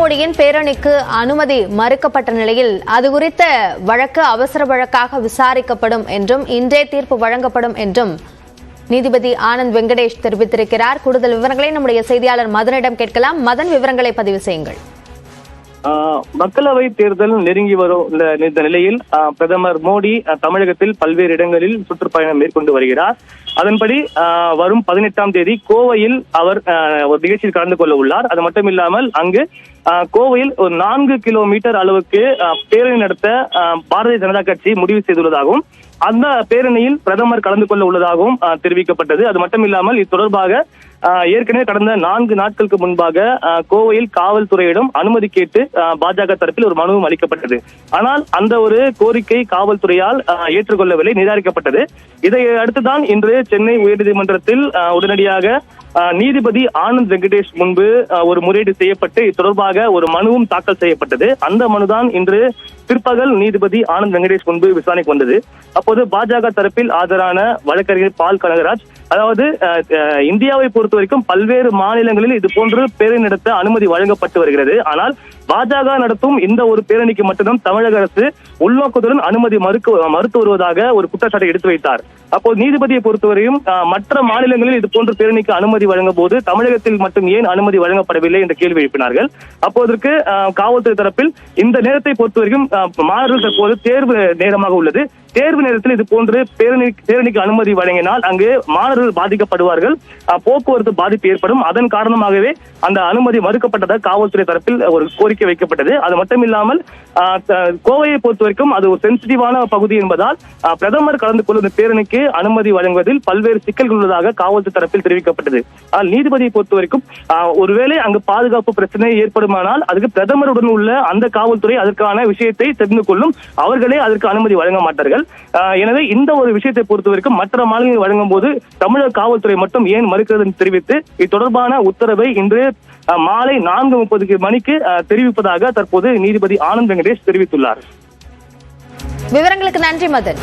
மோடியின் பேரணிக்கு அனுமதி மறுக்கப்பட்ட நிலையில் அது குறித்த வழக்கு அவசர வழக்காக விசாரிக்கப்படும் என்றும் இன்றே தீர்ப்பு வழங்கப்படும் என்றும் நீதிபதி ஆனந்த் வெங்கடேஷ் தெரிவித்திருக்கிறார். கூடுதல் விவரங்களை நம்முடைய செய்தியாளர் மதனிடம் கேட்கலாம். மதன், விவரங்களை பதிவு செய்யுங்கள். மக்களவை தேர்தல் நெருங்கி வரும் இந்த நிலையில் பிரதமர் மோடி தமிழகத்தில் பல்வேறு இடங்களில் சுற்றுப்பயணம் மேற்கொண்டு வருகிறார். அதன்படி வரும் 18ஆம் தேதி கோவையில் அவர் ஒரு நிகழ்ச்சியில் கலந்து கொள்ள உள்ளார். அது மட்டும் இல்லாமல் அங்கு கோவையில் ஒரு 4 கிலோமீட்டர் அளவுக்கு பேரணி நடத்த பாரதிய ஜனதா கட்சி முடிவு செய்துள்ளதாகவும் அந்த பேரணியில் பிரதமர் கலந்து கொள்ள உள்ளதாகவும் தெரிவிக்கப்பட்டது. அது மட்டும் இல்லாமல் இது தொடர்பாக ஏற்கனவே கடந்த 4 நாட்களுக்கு முன்பாக கோவையில் காவல்துறையிடம் அனுமதி கேட்டு பாஜக தரப்பில் ஒரு மனுவும் அளிக்கப்பட்டது. ஆனால் அந்த ஒரு கோரிக்கை காவல்துறையால் ஏற்றுக்கொள்ளவில்லை, நிராகரிக்கப்பட்டது. இதை அடுத்துதான் இன்று சென்னை உயர்நீதிமன்றத்தில் உடனடியாக நீதிபதி ஆனந்த் வெங்கடேஷ் முன்பு ஒரு முறையீடு செய்யப்பட்டு இது தொடர்பாக ஒரு மனுவும் தாக்கல் செய்யப்பட்டது. அந்த மனுதான் இன்று பிற்பகல் நீதிபதி ஆனந்த் வெங்கடேஷ் முன்பு விசாரணைக்கு வந்தது. அப்போது பாஜக தரப்பில் ஆஜரான வழக்கறிஞர் பால் கனகராஜ், அதாவது இந்தியாவை பொறுத்த வரைக்கும் பல்வேறு மாநிலங்களில் இது போன்று பேரணி நடத்த அனுமதி வழங்கப்பட்டு வருகிறது. ஆனால் பாஜக நடத்தும் இந்த ஒரு பேரணிக்கு மட்டும்தான் தமிழக அரசு உள்நோக்கத்துடன் அனுமதி மறுத்து வருவதாக ஒரு குற்றச்சாட்டை எடுத்து வைத்தார். அப்போது நீதிபதியை பொறுத்தவரையும் மற்ற மாநிலங்களில் இது போன்ற பேரணிக்கு அனுமதி வழங்கும் போது தமிழகத்தில் மட்டும் ஏன் அனுமதி வழங்கப்படவில்லை என்ற கேள்வி எழுப்பினார்கள். அப்போதற்கு காவல்துறை தரப்பில் இந்த நேரத்தை பொறுத்தவரைக்கும் மாணவர்கள் தற்போது தேர்வு நேரமாக உள்ளது. தேர்வு நேரத்தில் இது போன்று பேரணிக்கு அனுமதி வழங்கினால் அங்கு மாணவர்கள் பாதிக்கப்படுவார்கள், போக்குவரத்து பாதிப்பு ஏற்படும். அதன் காரணமாகவே அந்த அனுமதி மறுக்கப்பட்டதாக காவல்துறை தரப்பில் ஒரு கோரிக்கை வைக்கப்பட்டது. அது மட்டும் இல்லாமல் கோவையை பொறுத்த வரைக்கும் அது ஒரு சென்சிட்டிவான பகுதி என்பதால் பிரதமர் கலந்து கொள்ளும் பேரணிக்கு அனுமதி வழங்குவதில் பல்வேறு சிக்கல்கள் உள்ளதாக காவல்துறை தரப்பில் தெரிவிக்கப்பட்டது. நீதிபதியை பொறுத்த வரைக்கும் ஒருவேளை அங்கு பாதுகாப்பு பிரச்சனை ஏற்படுமானால் அதுக்கு பிரதமருடன் உள்ள அந்த காவல்துறை அதற்கான விஷயத்தை தெரிந்து கொள்ளும், அவர்களே அதற்கு அனுமதி வழங்க மாட்டார்கள். எனவே இந்த ஒரு விஷயத்தை பொறுத்த வரைக்கும் மற்ற மாநிலங்கள் வழங்கும் போது தமிழக காவல்துறை மட்டும் ஏன் மறுக்கிறது என்று தெரிவித்து இது தொடர்பான உத்தரவை இன்று மாலை 4:30 மணிக்கு தெரிவிப்பதாக தற்போது நீதிபதி ஆனந்த் வெங்கடேஷ் தெரிவித்துள்ளார். விவரங்களுக்கு நன்றி மதன்.